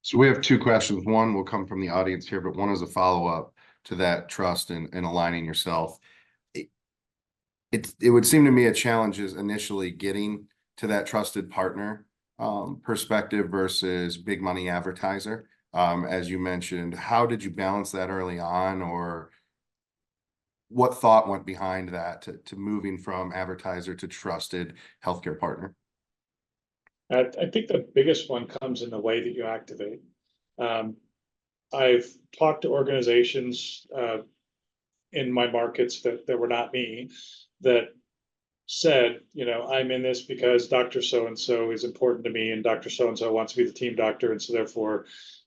So we have two questions. One will come from the audience here, but one is a follow-up to that trust and aligning yourself. It, it would seem to me a challenge is initially getting to that trusted partner perspective versus big money advertiser. As you mentioned, how did you balance that early on, or what thought went behind that to moving from advertiser to trusted healthcare partner? I think the biggest one comes in the way that you activate. Um, I've talked to organizations in my markets that were not me that said, I'm in this because Dr. So-and-so is important to me, and Dr. So-and-so wants to be the team doctor, and so therefore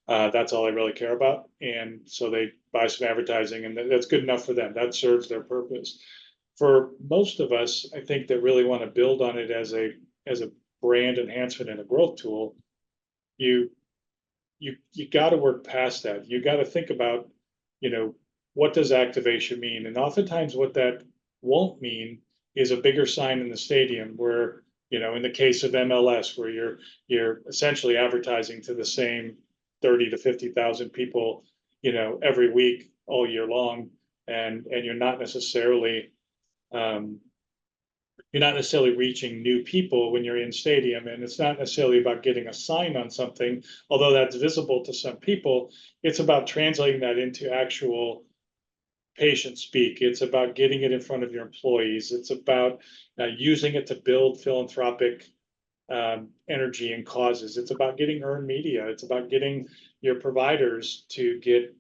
that's all I really care about. And so they buy some advertising, and that's good enough for them. That serves their purpose. For most of us, I think that really want to build on it as a brand enhancement and a growth tool. You got to work past that. You got to think about, what does activation mean? And oftentimes what that won't mean is a bigger sign in the stadium where, in the case of MLS, where you're essentially advertising to the same 30 to 50,000 people, every week all year long, and um, you're not necessarily reaching new people when you're in stadium, and it's not necessarily about getting a sign on something, although that's visible to some people. It's about translating that into actual patient speak. It's about getting it in front of your employees. It's about using it to build philanthropic energy and causes. It's about getting earned media. It's about getting your providers to get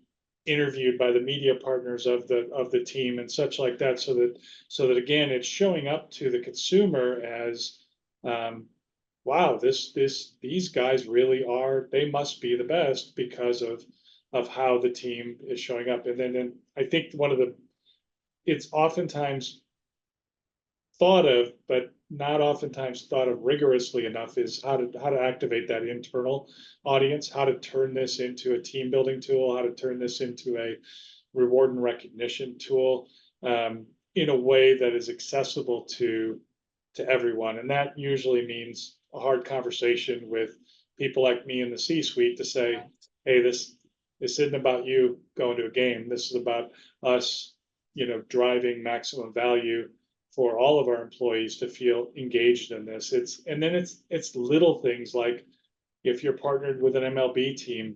interviewed by the media partners of the team and such like that, so that again it's showing up to the consumer as wow, these guys really are, they must be the best because of how the team is showing up. And then I think it's oftentimes thought of, but not oftentimes thought of rigorously enough, is how to activate that internal audience, how to turn this into a team building tool, how to turn this into a reward and recognition tool, in a way that is accessible to everyone. And that usually means a hard conversation with people like me in the C-suite to say, hey, this isn't about you going to a game. This is about us, driving maximum value for all of our employees to feel engaged in this. It's little things like, if you're partnered with an MLB team,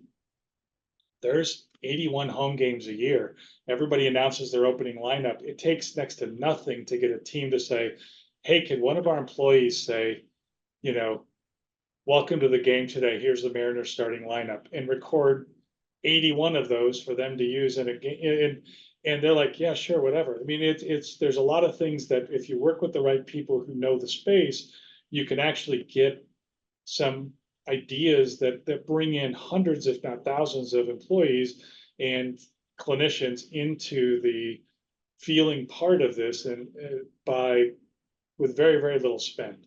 there's 81 home games a year. Everybody announces their opening lineup. It takes next to nothing to get a team to say, hey, can one of our employees say, you know, welcome to the game today. Here's the Mariners starting lineup, and record 81 of those for them to use in a game. And they're like, yeah, sure, whatever. I mean, there's a lot of things that if you work with the right people who know the space, you can actually get some ideas that bring in hundreds, if not thousands, of employees and clinicians into the feeling part of this, and by with very, very little spend.